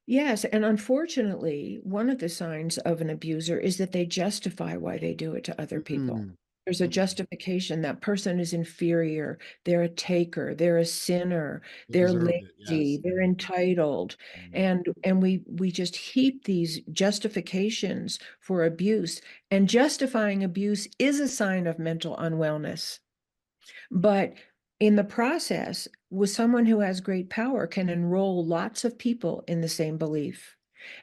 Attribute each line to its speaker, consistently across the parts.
Speaker 1: Yes, and unfortunately, one of the signs of an abuser is that they justify why they do it to other people.
Speaker 2: Mm,
Speaker 1: There's a
Speaker 2: mm,
Speaker 1: justification. That person is inferior, they're a taker, they're a sinner,
Speaker 2: they
Speaker 1: they're
Speaker 2: deserved it.
Speaker 1: lazy,
Speaker 2: Yes.
Speaker 1: they're entitled.
Speaker 2: Mm.
Speaker 1: And we just heap these justifications for abuse. And justifying abuse is a sign of mental unwellness. But in the process, with someone who has great power can enroll lots of people in the same belief.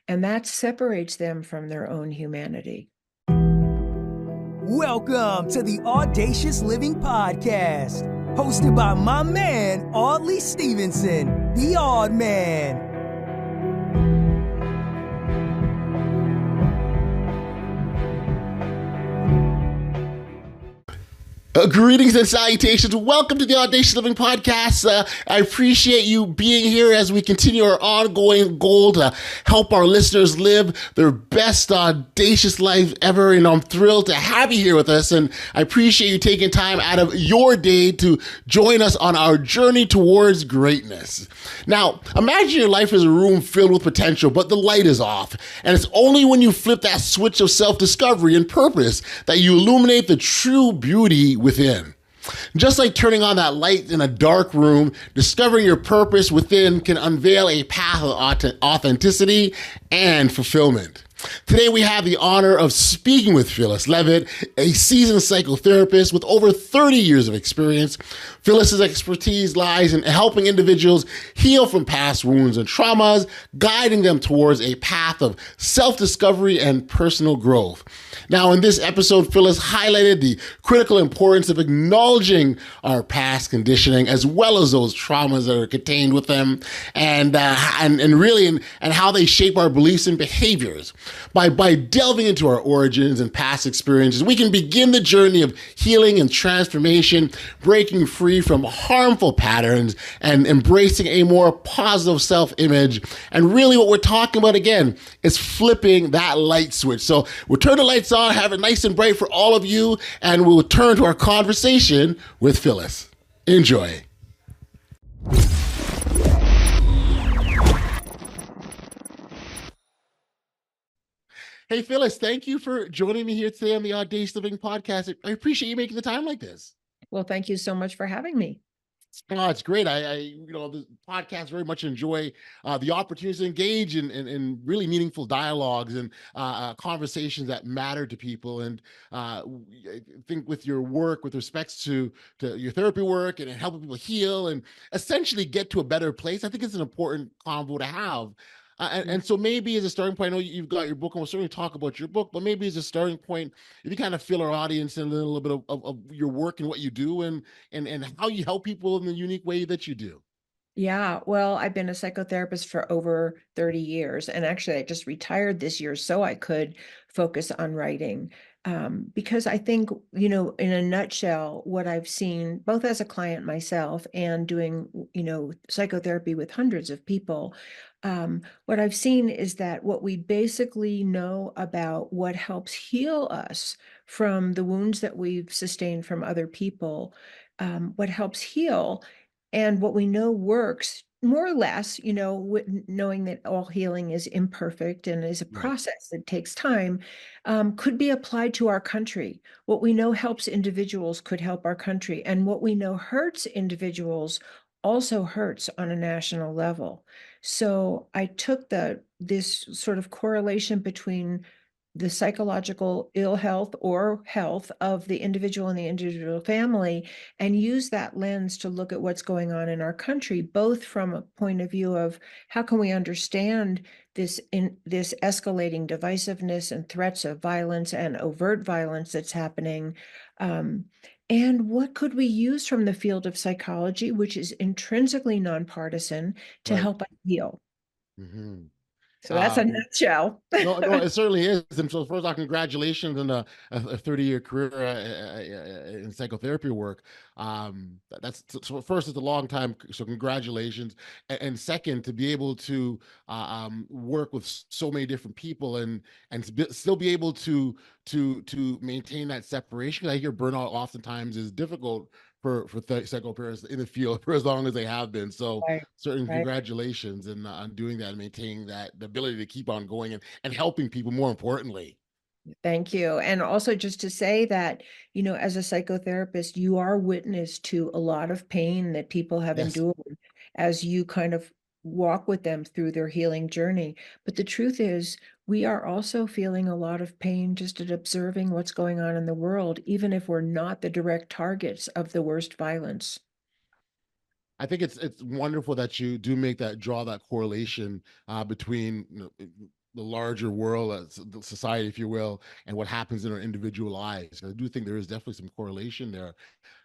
Speaker 1: And that separates them from their own humanity.
Speaker 3: Welcome to the Audacious Living Podcast, hosted by my man, Audley Stevenson, the Odd Man.
Speaker 2: Greetings and salutations. Welcome to the Audacious Living Podcast. I appreciate you being here as we continue our ongoing goal to help our listeners live their best audacious life ever. And I'm thrilled to have you here with us. And I appreciate you taking time out of your day to join us on our journey towards greatness. Now, imagine your life is a room filled with potential, but the light is off. And it's only when you flip that switch of self-discovery and purpose that you illuminate the true beauty within. Just like turning on that light in a dark room, discovering your purpose within can unveil a path of authenticity and fulfillment. Today, we have the honor of speaking with Phyllis Leavitt, a seasoned psychotherapist with over 30 years of experience. Phyllis's expertise lies in helping individuals heal from past wounds and traumas, guiding them towards a path of self-discovery and personal growth. Now, in this episode, Phyllis highlighted the critical importance of acknowledging our past conditioning as well as those traumas that are contained with them, and how they shape our beliefs and behaviors. By delving into our origins and past experiences, we can begin the journey of healing and transformation, breaking free from harmful patterns and embracing a more positive self-image. And really what we're talking about again is flipping that light switch. So we'll turn the lights on, have it nice and bright for all of you, and we'll turn to our conversation with Phyllis. Enjoy. Hey, Phyllis, thank you for joining me here today on the Audacious Living Podcast. I appreciate you making the time like this.
Speaker 1: Well, thank you so much for having me.
Speaker 2: Oh, it's great. The podcast very much enjoy the opportunities to engage in really meaningful dialogues and conversations that matter to people. And I think with your work, with respects to your therapy work and helping people heal and essentially get to a better place, I think it's an important convo to have. And so maybe as a starting point, I know you've got your book, and we'll certainly talk about your book, but maybe as a starting point, if you kind of fill our audience in a little bit of your work and what you do and how you help people in the unique way that you do.
Speaker 1: Yeah, well, I've been a psychotherapist for over 30 years. And actually, I just retired this year so I could focus on writing. Because I think, in a nutshell, what I've seen, both as a client myself and doing, psychotherapy with hundreds of people, what I've seen is that what we basically know about what helps heal us from the wounds that we've sustained from other people, what helps heal and what we know works more or less, knowing that all healing is imperfect and is a
Speaker 2: Right.
Speaker 1: process that takes time, could be applied to our country. What we know helps individuals could help our country. And what we know hurts individuals also hurts on a national level. So I took this sort of correlation between the psychological ill health or health of the individual and the individual family and use that lens to look at what's going on in our country, both from a point of view of how can we understand this escalating divisiveness and threats of violence and overt violence that's happening, and what could we use from the field of psychology, which is intrinsically nonpartisan, to
Speaker 2: Right.
Speaker 1: help us heal.
Speaker 2: Mm-hmm.
Speaker 1: So that's a nutshell.
Speaker 2: No, no, it certainly is. And so, first off, congratulations on a 30-year career in psychotherapy work. That's so. First, it's a long time, so congratulations. And second, to be able to work with so many different people and still be able to maintain that separation. I hear burnout oftentimes is difficult psychotherapists in the field for as long as they have been. So
Speaker 1: Right,
Speaker 2: certain
Speaker 1: right.
Speaker 2: congratulations and on doing that and maintaining the ability to keep on going and helping people more importantly.
Speaker 1: Thank you. And also just to say that, as a psychotherapist, you are witness to a lot of pain that people have
Speaker 2: Yes.
Speaker 1: endured as you kind of walk with them through their healing journey. But the truth is, we are also feeling a lot of pain just at observing what's going on in the world, even if we're not the direct targets of the worst violence.
Speaker 2: I think it's wonderful that you do draw that correlation between the larger world, the society, if you will, and what happens in our individual lives. I do think there is definitely some correlation there.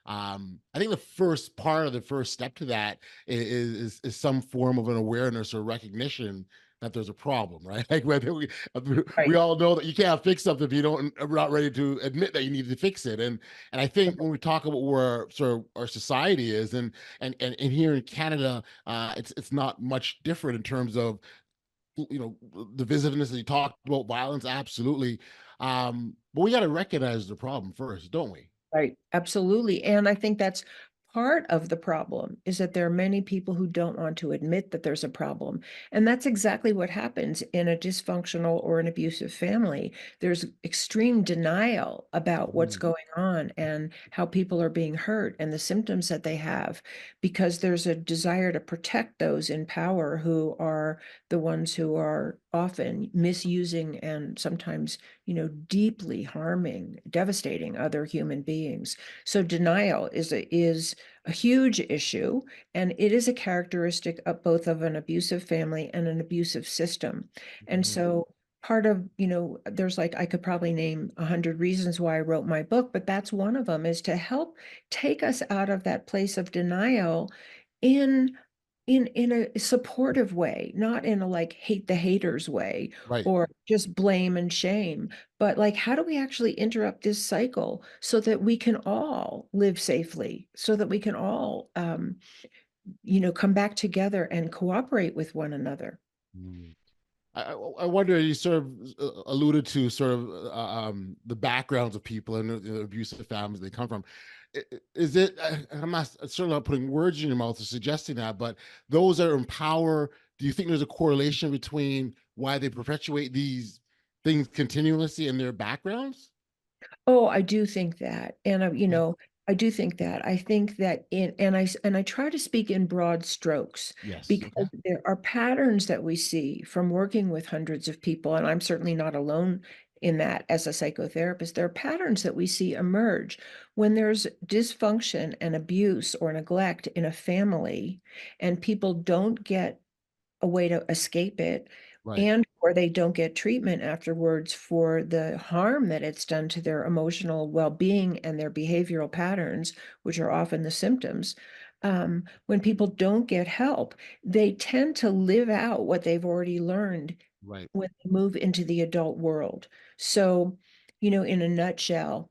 Speaker 2: I think the first step to that is some form of an awareness or recognition that there's a problem, right? Like we
Speaker 1: Right.
Speaker 2: all know that you can't fix something if you are not ready to admit that you need to fix it. And I think when we talk about where sort of our society is, and here in Canada, it's not much different in terms of divisiveness that you talked about, violence, absolutely. But we got to recognize the problem first, don't we?
Speaker 1: Right, absolutely. And I think that's part of the problem is that there are many people who don't want to admit that there's a problem. And that's exactly what happens in a dysfunctional or an abusive family. There's extreme denial about what's
Speaker 2: Mhm.
Speaker 1: going on and how people are being hurt and the symptoms that they have, because there's a desire to protect those in power who are the ones who are often misusing and sometimes deeply harming, devastating other human beings. So denial is a huge issue, and it is a characteristic of both of an abusive family and an abusive system. And
Speaker 2: Mhm.
Speaker 1: so part of, there's like, I could probably name 100 reasons why I wrote my book, but that's one of them, is to help take us out of that place of denial in in a supportive way, not in a like hate the haters way
Speaker 2: Right.
Speaker 1: or just blame and shame, but like how do we actually interrupt this cycle so that we can all live safely, so that we can all come back together and cooperate with one another.
Speaker 2: Mm. I wonder, you sort of alluded to sort of the backgrounds of people and the abusive families they come from. Is it, I'm not certainly not putting words in your mouth or suggesting that, but those that are in power, do you think there's a correlation between why they perpetuate these things continuously in their backgrounds?
Speaker 1: Oh, I do think that. And
Speaker 2: Okay.
Speaker 1: I do think that. I think that and I try to speak in broad strokes
Speaker 2: Yes. Okay.
Speaker 1: because there are patterns that we see from working with hundreds of people, and I'm certainly not alone in that as a psychotherapist. There are patterns that we see emerge when there's dysfunction and abuse or neglect in a family, and people don't get a way to escape it,
Speaker 2: Right.
Speaker 1: and or they don't get treatment afterwards for the harm that it's done to their emotional well-being and their behavioral patterns, which are often the symptoms. When people don't get help, they tend to live out what they've already learned
Speaker 2: Right.
Speaker 1: when they move into the adult world. So, in a nutshell,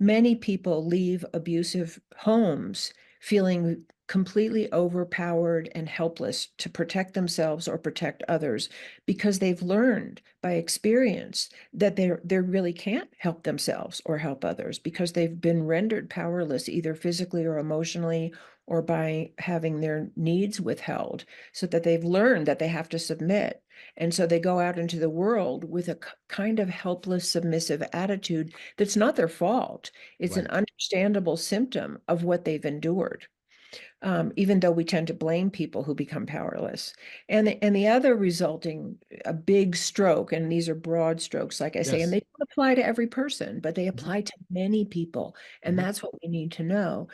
Speaker 1: many people leave abusive homes feeling completely overpowered and helpless to protect themselves or protect others because they've learned by experience that they really can't help themselves or help others because they've been rendered powerless either physically or emotionally or by having their needs withheld, so that they've learned that they have to submit. And so they go out into the world with a kind of helpless, submissive attitude that's not their fault. It's an
Speaker 2: Right.
Speaker 1: understandable symptom of what they've endured, even though we tend to blame people who become powerless. And the other resulting, a big stroke, and these are broad strokes, like I say, and
Speaker 2: Yes.
Speaker 1: they don't apply to every person, but they
Speaker 2: Mhm.
Speaker 1: apply to many people. And
Speaker 2: Mhm.
Speaker 1: that's what we need to know,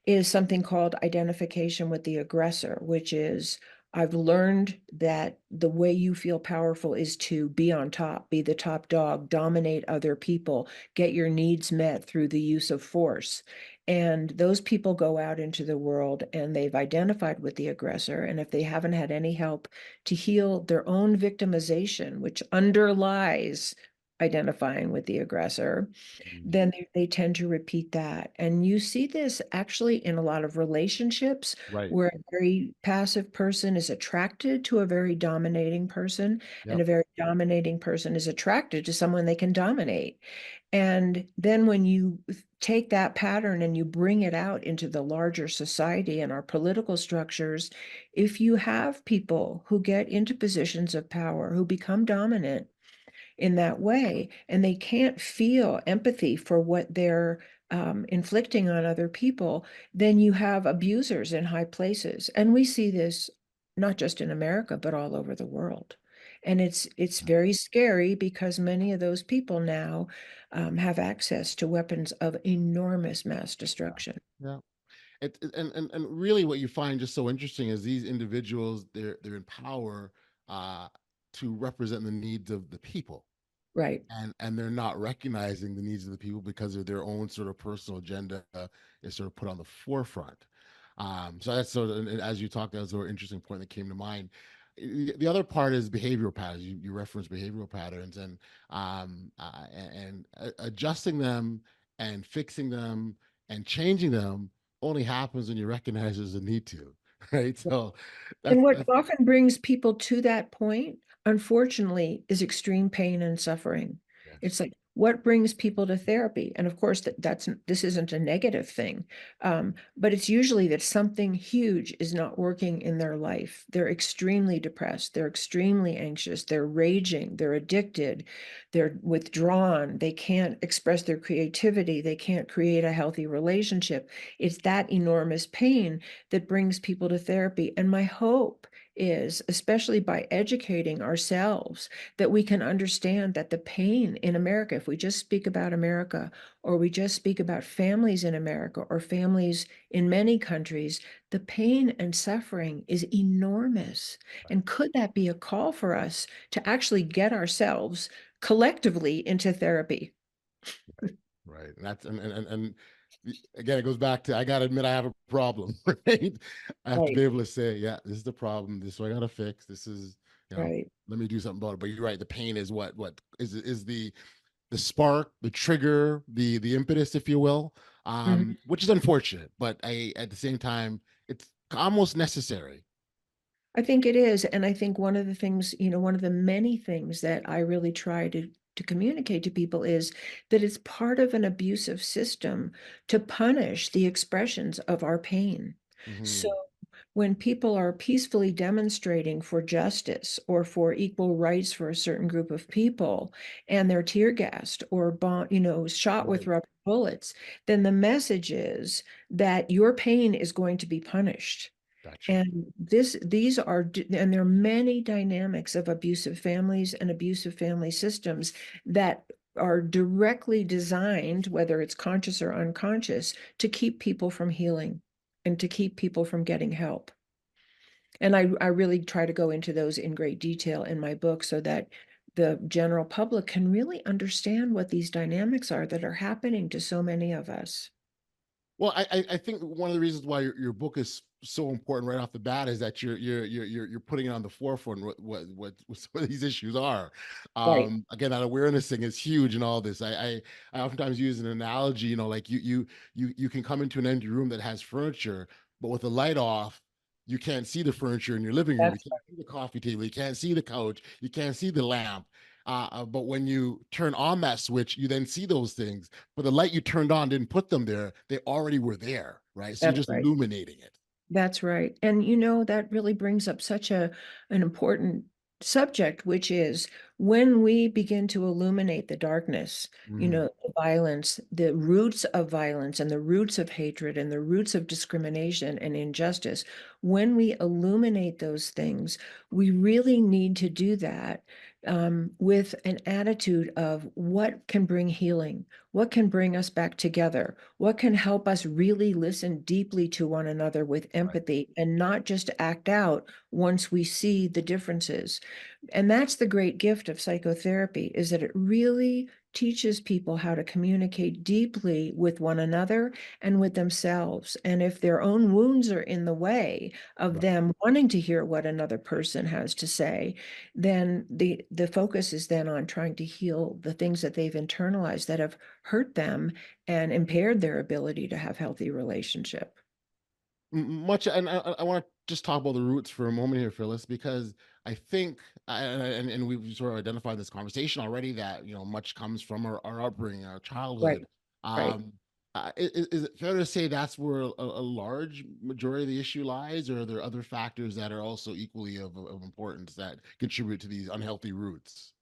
Speaker 1: is something called identification with the aggressor, which is I've learned that the way you feel powerful is to be on top, be the top dog, dominate other people, get your needs met through the use of force. And those people go out into the world and they've identified with the aggressor. And if they haven't had any help to heal their own victimization, which underlies identifying with the aggressor,
Speaker 2: Mhm.
Speaker 1: then they tend to repeat that. And you see this actually in a lot of relationships
Speaker 2: Right.
Speaker 1: where a very passive person is attracted to a very dominating person, and
Speaker 2: Yep.
Speaker 1: a very dominating person is attracted to someone they can dominate. And then when you take that pattern and you bring it out into the larger society and our political structures, if you have people who get into positions of power, who become dominant in that way, and they can't feel empathy for what they're inflicting on other people, then you have abusers in high places. And we see this not just in America, but all over the world. And it's very scary because many of those people now have access to weapons of enormous mass
Speaker 2: Yeah.
Speaker 1: destruction.
Speaker 2: Yeah. And really what you find just so interesting is these individuals, they're in power uh, to represent the needs of the people.
Speaker 1: Right.
Speaker 2: And they're not recognizing the needs of the people because of their own sort of personal agenda is sort of put on the forefront. So that's sort of, and as you talked, that was an interesting point that came to mind. The other part is behavioral patterns. You reference behavioral patterns and adjusting them and fixing them and changing them only happens when you recognize there's a need to, right? So
Speaker 1: And what
Speaker 2: that's
Speaker 1: often brings people to that point, unfortunately, is extreme pain and suffering.
Speaker 2: yes,
Speaker 1: It's like what brings people to therapy? And of course, this isn't a negative thing, but it's usually that something huge is not working in their life. They're extremely depressed. They're extremely anxious. They're raging. They're addicted. They're withdrawn. They can't express their creativity. They can't create a healthy relationship. It's that enormous pain that brings people to therapy. And my hope is, especially by educating ourselves, that we can understand that the pain in America, if we just speak about America, or we just speak about families in America, or families in many countries, the pain and suffering is enormous. And could that be a call for us to actually get ourselves collectively into therapy?
Speaker 2: right. And that's and again, it goes back to I gotta admit I have a problem, right? I have to
Speaker 1: Right,
Speaker 2: be able to say, yeah, this is the problem. This is what I gotta fix. This is,
Speaker 1: right.
Speaker 2: let me do something about it. But you're right. The pain is what is the spark, the trigger, the impetus, if you will,
Speaker 1: Mhm.
Speaker 2: which is unfortunate. But I at the same time, it's almost necessary.
Speaker 1: I think it is. And I think one of the things, one of the many things that I really try to communicate to people is that it's part of an abusive system to punish the expressions of our pain. So
Speaker 2: Hmm.
Speaker 1: when people are peacefully demonstrating for justice or for equal rights for a certain group of people, and they're tear gassed or shot with
Speaker 2: Right.
Speaker 1: rubber bullets, then the message is that your pain is going to be punished.
Speaker 2: Gotcha.
Speaker 1: And and there are many dynamics of abusive families and abusive family systems that are directly designed, whether it's conscious or unconscious, to keep people from healing and to keep people from getting help. And I really try to go into those in great detail in my book so that the general public can really understand what these dynamics are that are happening to so many of us.
Speaker 2: Well, I think one of the reasons why your book is so important right off the bat is that you're putting it on the forefront what some of these issues are.
Speaker 1: Right.
Speaker 2: Again, that awareness thing is huge in all this. I oftentimes use an analogy, like you can come into an empty room that has furniture, but with the light off, you can't see the furniture in your living room. You
Speaker 1: That's
Speaker 2: can't see the coffee table. You can't see the couch. You can't see the lamp. But when you turn on that switch, you then see those things, but the light you turned on didn't put them there. They already were there, right? So you're
Speaker 1: that's
Speaker 2: just
Speaker 1: right.
Speaker 2: illuminating it.
Speaker 1: That's right. And that really brings up such an important subject, which is when we begin to illuminate the darkness,
Speaker 2: Mhm.
Speaker 1: the violence, the roots of violence and the roots of hatred and the roots of discrimination and injustice, when we illuminate those things, we really need to do that with an attitude of what can bring healing, what can bring us back together, what can help us really listen deeply to one another with
Speaker 2: Right.
Speaker 1: empathy and not just act out once we see the differences. And that's the great gift of psychotherapy, is that it really teaches people how to communicate deeply with one another and with themselves. And if their own wounds are in the way of
Speaker 2: Right.
Speaker 1: them wanting to hear what another person has to say, then the focus is then on trying to heal the things that they've internalized that have hurt them and impaired their ability to have healthy relationship.
Speaker 2: Much, and I want to just talk about the roots for a moment here, Phyllis, because I think, and we've sort of identified this conversation already, that much comes from our upbringing, our
Speaker 1: Right,
Speaker 2: childhood.
Speaker 1: right.
Speaker 2: Um, is it fair to say that's where a large majority of the issue lies, or are there other factors that are also equally of importance that contribute to these unhealthy roots?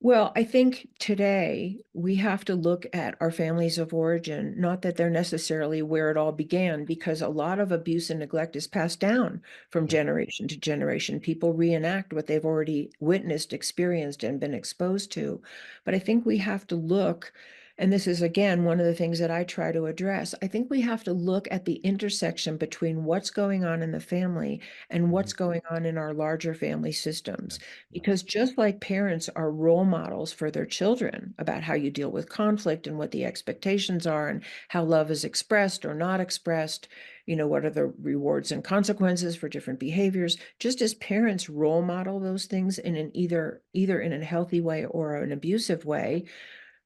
Speaker 1: Well, I think today we have to look at our families of origin, not that they're necessarily where it all began, because a lot of abuse and neglect is passed down from
Speaker 2: Okay.
Speaker 1: generation to generation. People reenact what they've already witnessed, experienced, and been exposed to. But I think we have to look, and this is again one of the things that I try to address. I think we have to look at the intersection between what's going on in the family and
Speaker 2: Mhm.
Speaker 1: what's going on in our larger family systems.
Speaker 2: Yes.
Speaker 1: Because
Speaker 2: Yes.
Speaker 1: just like parents are role models for their children about how you deal with conflict and what the expectations are and how love is expressed or not expressed, what are the rewards and consequences for different behaviors, just as parents role model those things in an either in a healthy way or an abusive way,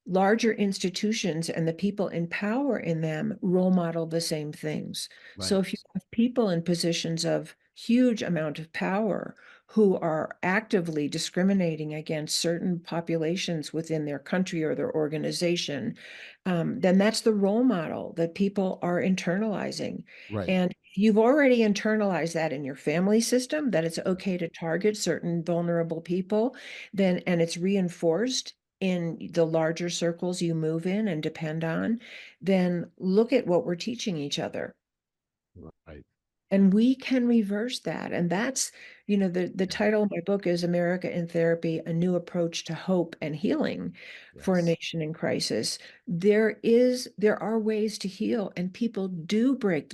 Speaker 1: larger institutions and the people in power in them role model the same things. So
Speaker 2: Right.
Speaker 1: if you have people in positions of huge amount of power who are actively discriminating against certain populations within their country or their organization, then that's the role model that people are internalizing.
Speaker 2: Right.
Speaker 1: And you've already internalized that in your family system, that it's
Speaker 2: Yes.
Speaker 1: okay to target certain vulnerable people, then, and it's reinforced in the larger circles you move in and depend on, then look at what we're teaching each other.
Speaker 2: Right.
Speaker 1: And we can reverse that. And that's, the title of my book is America in Therapy, A New Approach to Hope and Healing for a
Speaker 2: Yes.
Speaker 1: Nation in Crisis. There are ways to heal, and people do break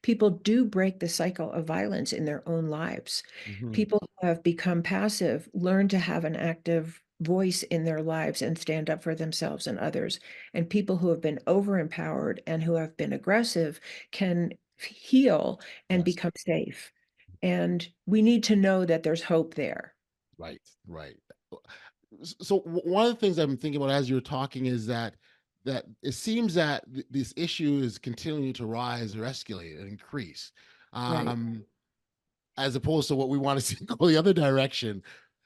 Speaker 1: people do break the cycle of violence in their own lives.
Speaker 2: Hmm.
Speaker 1: People who have become passive learn to have an active voice in their lives and stand up for themselves and others. And people who have been overempowered and who have been aggressive can heal and
Speaker 2: Yes.
Speaker 1: become safe. And we need to know that there's hope there.
Speaker 2: Right. Right. So one of the things I'm thinking about as you're talking is that it seems that this issue is continuing to rise or escalate and increase,
Speaker 1: Right,
Speaker 2: um, as opposed to what we want to see go the other direction.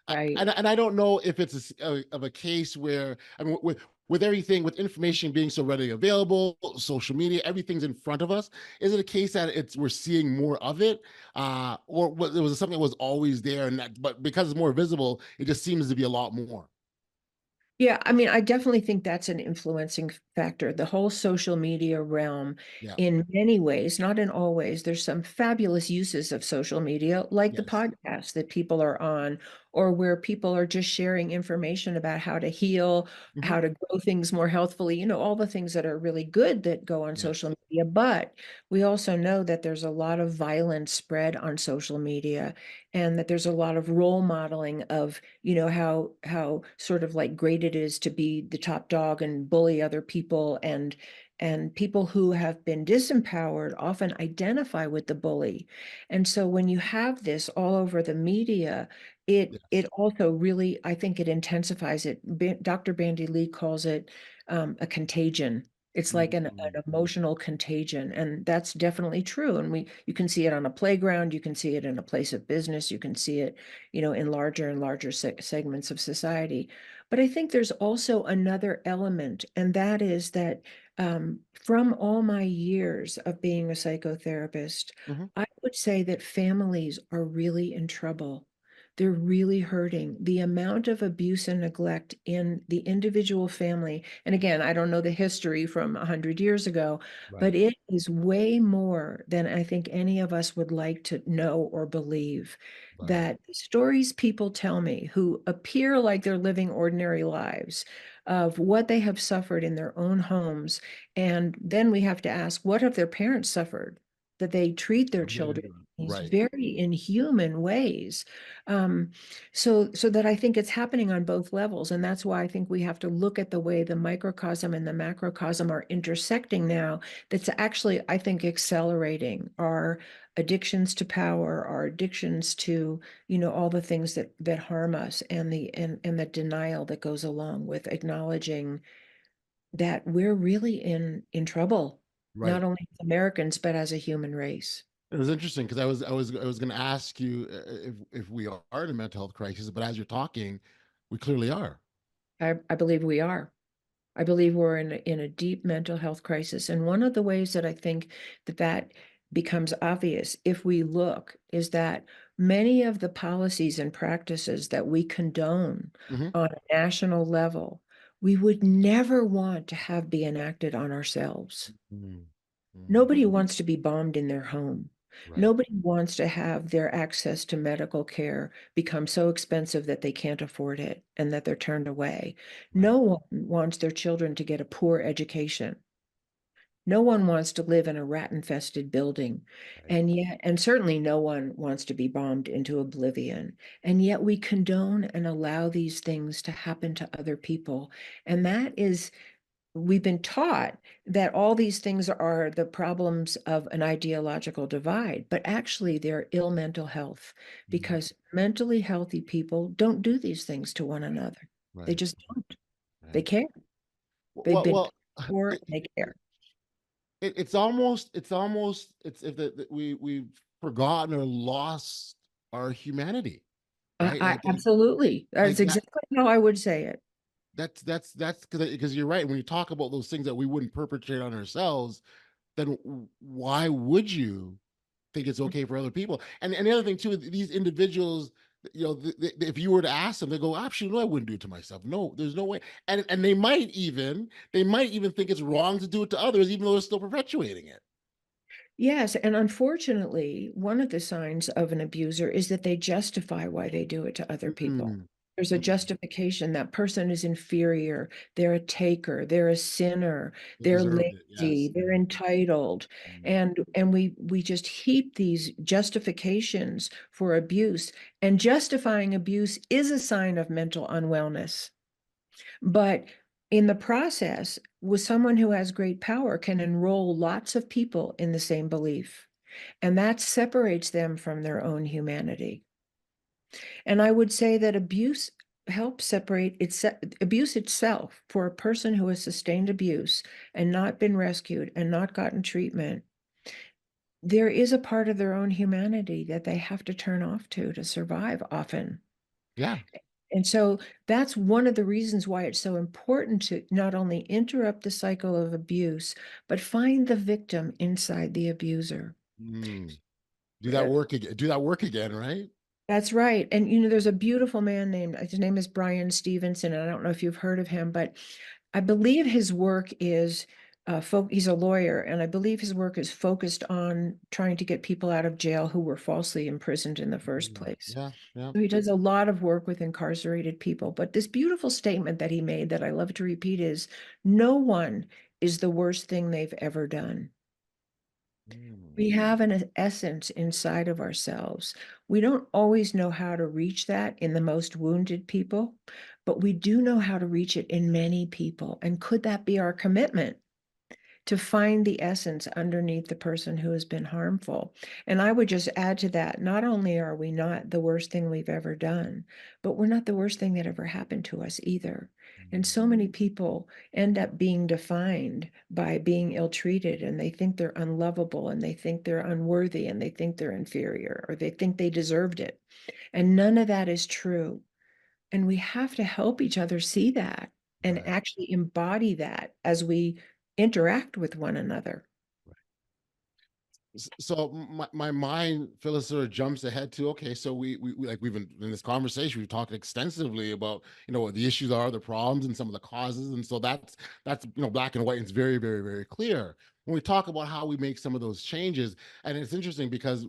Speaker 1: right.
Speaker 2: And I don't know if it's of a case where, I mean, with everything, with information being so readily available, social media, everything's in front of us. Is it a case that we're seeing more of it, or was it something that was always there, and but because it's more visible, it just seems to be a lot more?
Speaker 1: Yeah, I mean, I definitely think that's an influencing factor. The whole social media realm,
Speaker 2: Yeah.
Speaker 1: in many ways, not in all ways, there's some fabulous uses of social media, like the
Speaker 2: Yes.
Speaker 1: podcast that people are on, or where people are just sharing information about how to heal,
Speaker 2: Hmm.
Speaker 1: how to grow things more healthfully, all the things that are really good that go on
Speaker 2: Yeah.
Speaker 1: social media. But we also know that there's a lot of violence spread on social media, and that there's a lot of role modeling of how sort of like great it is to be the top dog and bully other people, and people who have been disempowered often identify with the bully. And so when you have this all over the media, it
Speaker 2: Yes.
Speaker 1: also really, I think it intensifies it. Dr. Bandy Lee calls it a contagion. It's like an emotional contagion, and that's definitely true. And you can see it on a playground, you can see it in a place of business, you can see it, in larger and larger segments of society. But I think there's also another element, and that is that from all my years of being a psychotherapist,
Speaker 2: Hmm.
Speaker 1: I would say that families are really in trouble. They're really hurting. The amount of abuse and neglect in the individual family, and again, I don't know the history from 100 years ago, but
Speaker 2: Right.
Speaker 1: it is way more than I think any of us would like to know or believe.
Speaker 2: Right.
Speaker 1: That the stories people tell me who appear like they're living ordinary lives of what they have suffered in their own homes. And then we have to ask, what have their parents suffered? that they treat their
Speaker 2: Very
Speaker 1: children
Speaker 2: good.
Speaker 1: in these
Speaker 2: Right.
Speaker 1: very inhuman ways. So that I think it's happening on both levels. And that's why I think we have to look at the way the microcosm and the macrocosm are intersecting now. That's actually, I think, accelerating our addictions to power, our addictions to, all the things that harm us, and the denial that goes along with acknowledging that we're really in trouble, not
Speaker 2: Right.
Speaker 1: only as Americans, but as a human race.
Speaker 2: It was interesting because I was going to ask you if we are in a mental health crisis, but as you're talking, we clearly are.
Speaker 1: I believe we are. I believe we're in a deep mental health crisis. And one of the ways that I think that becomes obvious if we look is that many of the policies and practices that we condone
Speaker 2: Hmm.
Speaker 1: on a national level, we would never want to have be enacted on ourselves.
Speaker 2: Mm. Mm.
Speaker 1: Nobody wants to be bombed in their home.
Speaker 2: Right.
Speaker 1: Nobody wants to have their access to medical care become so expensive that they can't afford it and that they're turned away.
Speaker 2: Right.
Speaker 1: No one wants their children to get a poor education. No one wants to live in a rat-infested building.
Speaker 2: Right.
Speaker 1: And certainly no one wants to be bombed into oblivion. And yet we condone and allow these things to happen to other people. And we've been taught that all these things are the problems of an ideological divide, but actually they're ill mental health,
Speaker 2: Mhm.
Speaker 1: because mentally healthy people don't do these things to one another. They
Speaker 2: Right.
Speaker 1: just don't. They
Speaker 2: Right.
Speaker 1: care. They've
Speaker 2: Well,
Speaker 1: been
Speaker 2: well,
Speaker 1: poor
Speaker 2: it,
Speaker 1: and they care.
Speaker 2: it's if we've forgotten or lost our humanity, right?
Speaker 1: Absolutely. That's
Speaker 2: Like that.
Speaker 1: exactly how I would say it.
Speaker 2: That's because you're right. When you talk about those things that we wouldn't perpetrate on ourselves, then why would you think it's okay for other people? And the other thing too, these individuals, if you were to ask them, they go, "Actually, no, I wouldn't do it to myself. No, there's no way." And they might even think it's wrong to do it to others, even though they're still perpetuating it.
Speaker 1: Yes, and unfortunately, one of the signs of an abuser is that they justify why they do it to other people.
Speaker 2: Mm,
Speaker 1: There's a
Speaker 2: mm,
Speaker 1: justification. That person is inferior, they're a taker, they're a sinner,
Speaker 2: they
Speaker 1: they're
Speaker 2: deserved it.
Speaker 1: lazy,
Speaker 2: Yes.
Speaker 1: they're entitled.
Speaker 2: Mm,
Speaker 1: And we just heap these justifications for abuse. And justifying abuse is a sign of mental unwellness. But in the process, with someone who has great power can enroll lots of people in the same belief, and that separates them from their own humanity. And I would say that abuse helps separate abuse itself, for a person who has sustained abuse and not been rescued and not gotten treatment. There is a part of their own humanity that they have to turn off to survive often.
Speaker 2: yeah.
Speaker 1: And so that's one of the reasons why it's so important to not only interrupt the cycle of abuse, but find the victim inside the abuser.
Speaker 2: Mm. Do that
Speaker 1: Uh,
Speaker 2: work again. Do that work again, right?
Speaker 1: That's right. And there's a beautiful man named, his name is Brian Stevenson, and I don't know if you've heard of him, but I believe his work is, he's a lawyer, and I believe his work is focused on trying to get people out of jail who were falsely imprisoned in the first
Speaker 2: Mm.
Speaker 1: place.
Speaker 2: Yeah. Yeah.
Speaker 1: So he does a lot of work with incarcerated people. But this beautiful statement that he made that I love to repeat is, no one is the worst thing they've ever done.
Speaker 2: Mm.
Speaker 1: We have an essence inside of ourselves. We don't always know how to reach that in the most wounded people, but we do know how to reach it in many people. And could that be our commitment? To find the essence underneath the person who has been harmful. And I would just add to that, not only are we not the worst thing we've ever done, but we're not the worst thing that ever happened to us either. And
Speaker 2: Mm.
Speaker 1: so many people end up being defined by being ill-treated, and they think they're unlovable, and they think they're unworthy, and they think they're inferior, or they think they deserved it. And none of that is true. And we have to help each other see that and
Speaker 2: Right.
Speaker 1: actually embody that as we interact with one another.
Speaker 2: So my mind, Phyllis, sort of jumps ahead to, okay, so we like we've been in this conversation, we've talked extensively about what the issues are, the problems, and some of the causes, and so that's black and white, and it's very, very, very clear when we talk about how we make some of those changes. And it's interesting because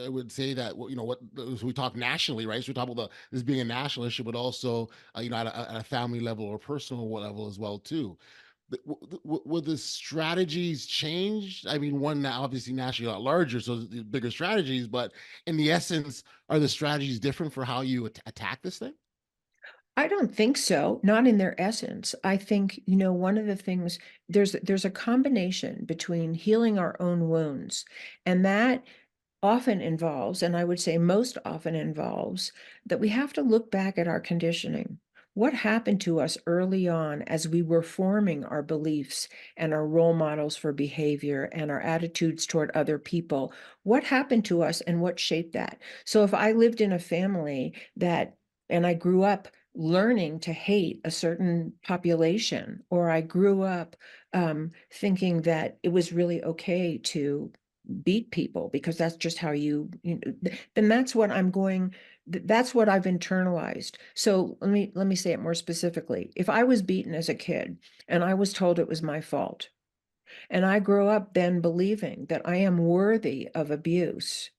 Speaker 2: I would say that what so we talk nationally, right? So we talk about this being a national issue, but also at a family level or personal level as well too. will the strategies change? I mean, one now obviously nationally a lot larger, so the bigger strategies, but in the essence, are the strategies different for how you attack this thing?
Speaker 1: I don't think so, not in their essence. I think, one of the things, there's a combination between healing our own wounds, and that often involves, and I would say most often involves, that we have to look back at our conditioning. What happened to us early on as we were forming our beliefs and our role models for behavior and our attitudes toward other people? What happened to us and what shaped that? So if I lived in a family and I grew up learning to hate a certain population, or I grew up thinking that it was really okay to beat people because that's just how then that's what that's what I've internalized. So let me say it more specifically. If I was beaten as a kid and I was told it was my fault, and I grew up then believing that I am worthy of abuse,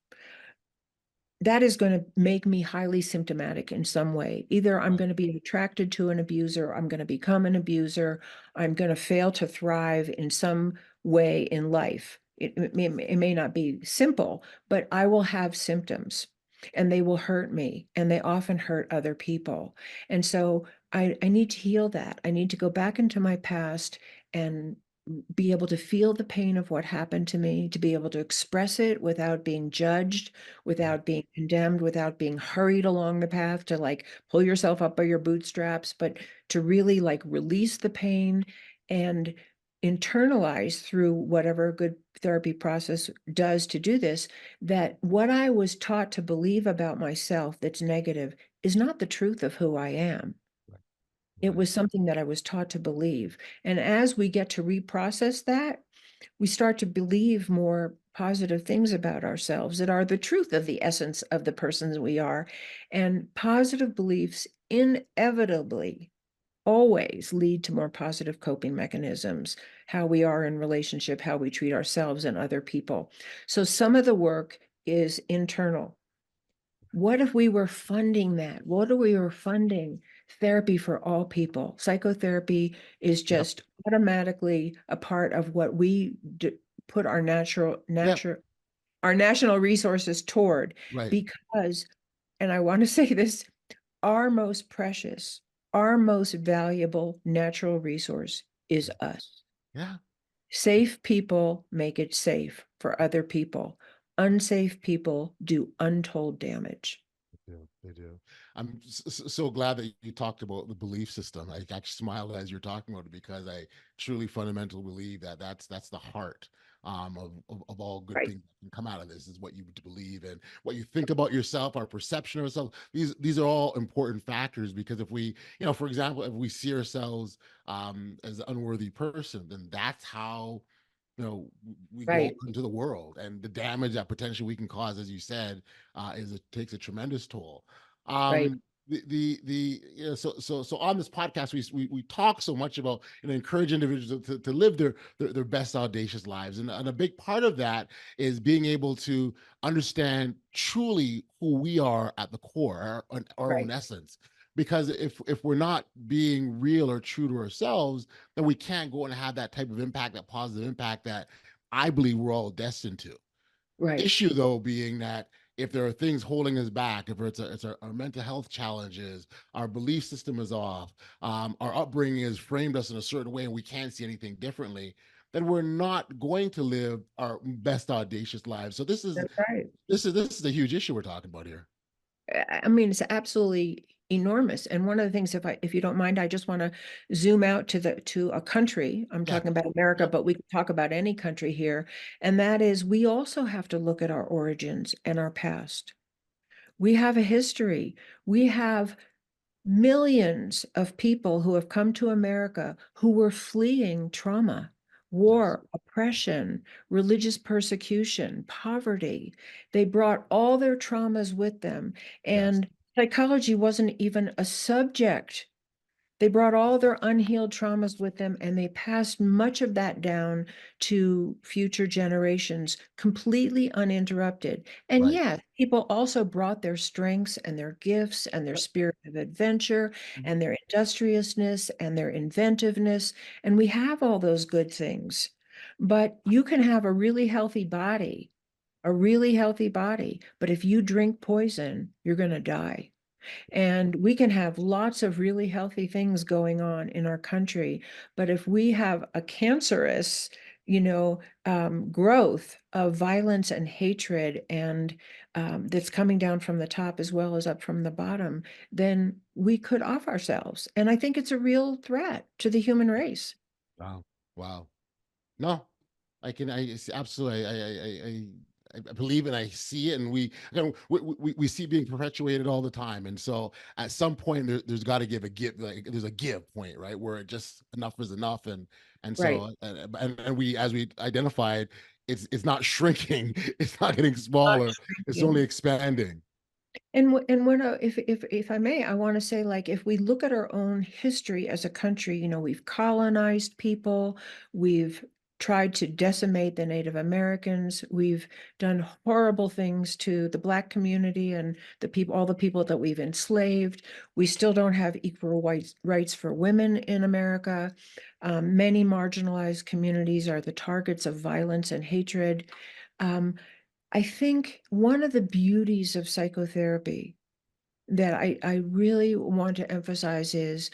Speaker 1: that is going to make me highly symptomatic in some way. Either I'm
Speaker 2: Right.
Speaker 1: going to be attracted to an abuser, I'm going to become an abuser, I'm going to fail to thrive in some way in life. It may not be simple, but I will have symptoms and they will hurt me, and they often hurt other people. And so I need to heal that. I need to go back into my past and be able to feel the pain of what happened to me, to be able to express it without being judged,
Speaker 2: Right.
Speaker 1: without being condemned, without being hurried along the path to like pull yourself up by your bootstraps, but to really like release the pain and internalize through whatever a good therapy process does to do this, that what I was taught to believe about myself that's negative is not the truth of who I am.
Speaker 2: Right.
Speaker 1: It
Speaker 2: Right.
Speaker 1: was something that I was taught to believe. And as we get to reprocess that, we start to believe more positive things about ourselves that are the truth of the essence of the persons we are. And positive beliefs inevitably always lead to more positive coping mechanisms, how we are in relationship, how we treat ourselves and other people. So some of the work is internal. What if we were funding that? What if we were funding therapy for all people? Psychotherapy is
Speaker 2: Yep.
Speaker 1: just automatically a part of what we put our
Speaker 2: Yep.
Speaker 1: our national resources toward,
Speaker 2: Right.
Speaker 1: because, and I want to say this, our most precious, our most valuable natural resource is us.
Speaker 2: Yeah.
Speaker 1: Safe people make it safe for other people. Unsafe people do untold damage.
Speaker 2: They do. They do. I'm so glad that you talked about the belief system. I actually smiled as you're talking about it because I truly fundamentally believe that that's the heart of all good
Speaker 1: Right,
Speaker 2: things that can come out of this is what you believe and what you think about yourself, our perception of ourselves. These are all important factors because if we, for example, if we see ourselves as an unworthy person, then that's how we go out
Speaker 1: right,
Speaker 2: into the world and the damage that potentially we can cause, as you said, is it takes a tremendous toll.
Speaker 1: right,
Speaker 2: So on this podcast we talk so much about encourage individuals to live their best audacious lives, and a big part of that is being able to understand truly who we are at the core, our own
Speaker 1: right.
Speaker 2: essence. Because if we're not being real or true to ourselves, then we can't go and have that type of impact, that positive impact that I believe we're all destined to.
Speaker 1: Right.
Speaker 2: Issue though being that if there are things holding us back, if it's our mental health challenges, our belief system is off, our upbringing has framed us in a certain way, and we can't see anything differently, then we're not going to live our best audacious lives. So this is
Speaker 1: That's right.
Speaker 2: this is a huge issue we're talking about here.
Speaker 1: I mean, it's absolutely enormous. And one of the things, if you don't mind, I just want to zoom out to a country. I'm
Speaker 2: Yeah.
Speaker 1: talking about America,
Speaker 2: Yep.
Speaker 1: but we can talk about any country here. And that is, we also have to look at our origins and our past. We have a history. We have millions of people who have come to America who were fleeing trauma,
Speaker 2: Yes.
Speaker 1: war, oppression, religious persecution, poverty. They brought all their traumas with them,
Speaker 2: Yes.
Speaker 1: and psychology wasn't even a subject They brought all their unhealed traumas with them, and they passed much of that down to future generations completely uninterrupted. And
Speaker 2: Right.
Speaker 1: yes, people also brought their strengths and their gifts and their spirit of adventure and their industriousness and their inventiveness. And we have all those good things. But you can have a really healthy body, but if you drink poison, you're going to die. And we can have lots of really healthy things going on in our country, but if we have a cancerous, growth of violence and hatred, and that's coming down from the top as well as up from the bottom, then we could off ourselves. And I think it's a real threat to the human race.
Speaker 2: Wow. Wow. No, absolutely, I believe and I see it, and we see it being perpetuated all the time. And so at some point there's got to there's a give point, right? Where it just enough is enough. And
Speaker 1: Right.
Speaker 2: so, and we, as we identified, it's not shrinking, it's not getting
Speaker 1: Not
Speaker 2: smaller, it's
Speaker 1: shrinking.
Speaker 2: only expanding.
Speaker 1: And when if I may, I want to say, like, if we look at our own history as a country, we've colonized people, we've tried to decimate the Native Americans, we've done horrible things to the Black community and all the people that we've enslaved. We still don't have equal rights for women in America. Many marginalized communities are the targets of violence and hatred. Um, I think one of the beauties of psychotherapy that I really want to emphasize is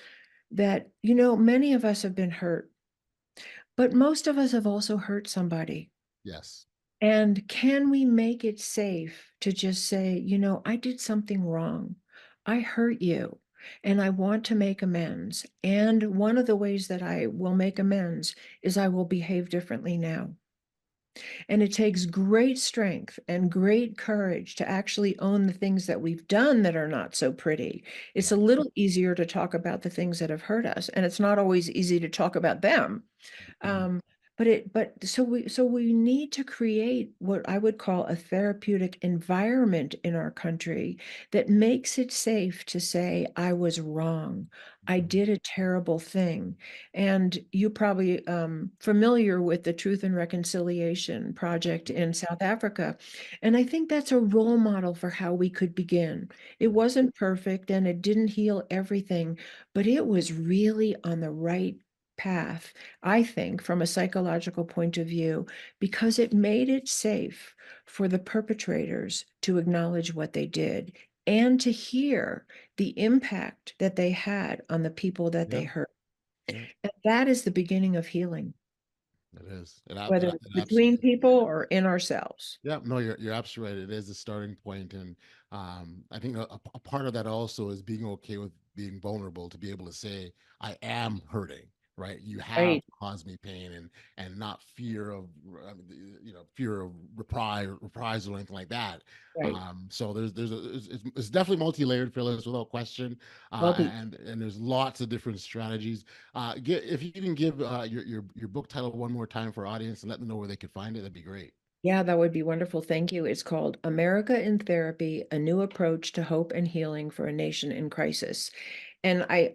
Speaker 1: that, many of us have been hurt, but most of us have also hurt somebody.
Speaker 2: Yes.
Speaker 1: And can we make it safe to just say, I did something wrong. I hurt you, and I want to make amends. And one of the ways that I will make amends is I will behave differently now. And it takes great strength and great courage to actually own the things that we've done that are not so pretty. It's a little easier to talk about the things that have hurt us, and it's not always easy to talk about them.
Speaker 2: Mhm.
Speaker 1: Um, so we need to create what I would call a therapeutic environment in our country that makes it safe to say, I was wrong. I did a terrible thing. And you probably familiar with the Truth and Reconciliation Project in South Africa. And I think that's a role model for how we could begin. It wasn't perfect and it didn't heal everything, but it was really on the right path, I think, from a psychological point of view, because it made it safe for the perpetrators to acknowledge what they did and to hear the impact that they had on the people that they
Speaker 2: Yeah.
Speaker 1: hurt.
Speaker 2: Yeah.
Speaker 1: And that is the beginning of healing,
Speaker 2: It is.
Speaker 1: whether it's between people or in ourselves.
Speaker 2: Yeah, no, you're absolutely right. It is a starting point, and I think a part of that also is being okay with being vulnerable to be able to say, "I am hurting." Right? You have
Speaker 1: Right,
Speaker 2: caused me pain, and not fear of fear of reprisal or anything like that.
Speaker 1: right.
Speaker 2: So it's definitely multi-layered, Phyllis, without question,
Speaker 1: Well,
Speaker 2: and there's lots of different strategies. If you can give your book title one more time for our audience and let them know where they could find it, that'd be great.
Speaker 1: yeah, that would be wonderful. Thank you. It's called America in Therapy, A New Approach to Hope and Healing for a Nation in Crisis. And I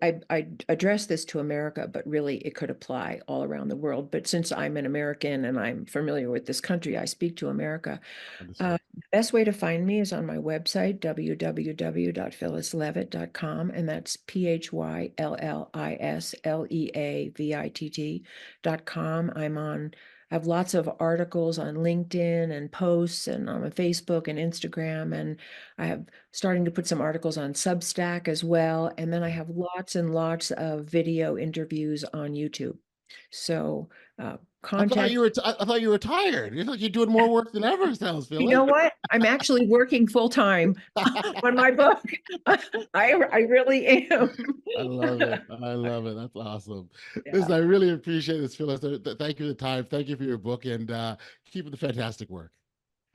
Speaker 1: address this to America, but really it could apply all around the world. But since I'm an American and I'm familiar with this country, I speak to America.
Speaker 2: Understood.
Speaker 1: The best way to find me is on my website, www.phyllisleavitt.com, and that's PhyllisLeavitt.com. I have lots of articles on LinkedIn and posts and on Facebook and Instagram, and I have starting to put some articles on Substack as well. And then I have lots and lots of video interviews on YouTube. So contact.
Speaker 2: I thought you were retired. You're like you're doing more work than ever, sounds
Speaker 1: You
Speaker 2: Phyllis.
Speaker 1: know what? I'm actually working full time on my book. I really am.
Speaker 2: I love it. I love it. That's awesome.
Speaker 1: Yeah.
Speaker 2: Listen, I really appreciate this, Phyllis. Thank you for the time. Thank you for your book, and keep up the fantastic work.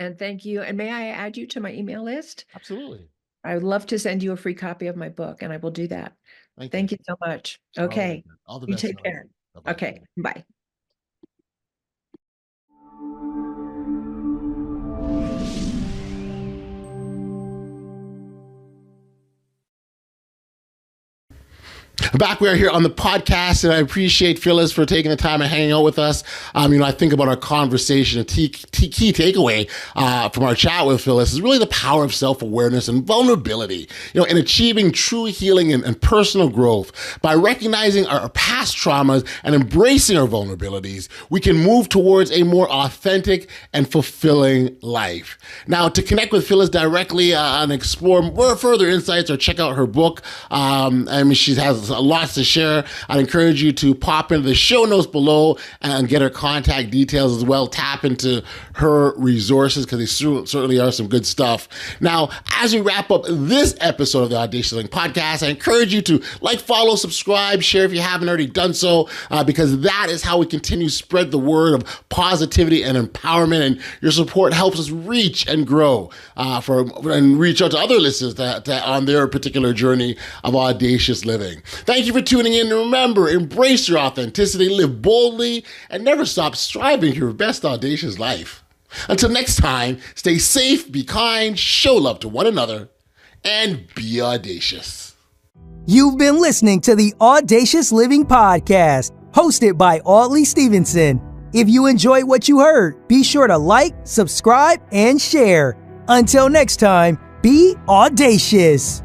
Speaker 1: And thank you. And may I add you to my email list?
Speaker 2: Absolutely.
Speaker 1: I would love to send you a free copy of my book, and I will do that.
Speaker 2: Thank you.
Speaker 1: Thank you so much.
Speaker 2: All right.
Speaker 1: Okay.
Speaker 2: All the
Speaker 1: You
Speaker 2: best,
Speaker 1: take
Speaker 2: Phyllis.
Speaker 1: care.
Speaker 2: Bye-bye.
Speaker 1: Okay. Bye.
Speaker 2: Back we are here on the podcast, and I appreciate Phyllis for taking the time and hanging out with us. I think about our conversation, a key takeaway from our chat with Phyllis is really the power of self-awareness and vulnerability, in achieving true healing and personal growth. By recognizing our past traumas and embracing our vulnerabilities, we can move towards a more authentic and fulfilling life. Now, to connect with Phyllis directly and explore more further insights or check out her book, she has lots to share. I'd encourage you to pop into the show notes below and get her contact details as well. Tap into her resources because they certainly are some good stuff. Now, as we wrap up this episode of the Audacious Living Podcast, I encourage you to follow, subscribe, share if you haven't already done so, because that is how we continue to spread the word of positivity and empowerment. And your support helps us reach and grow and reach out to other listeners that on their particular journey of audacious living. Thank you for tuning in. And remember, embrace your authenticity, live boldly, and never stop striving for your best audacious life. Until next time, stay safe, be kind, show love to one another, and be audacious.
Speaker 3: You've been listening to the Audacious Living Podcast, hosted by Audley Stevenson. If you enjoyed what you heard, be sure to like, subscribe, and share. Until next time, be audacious.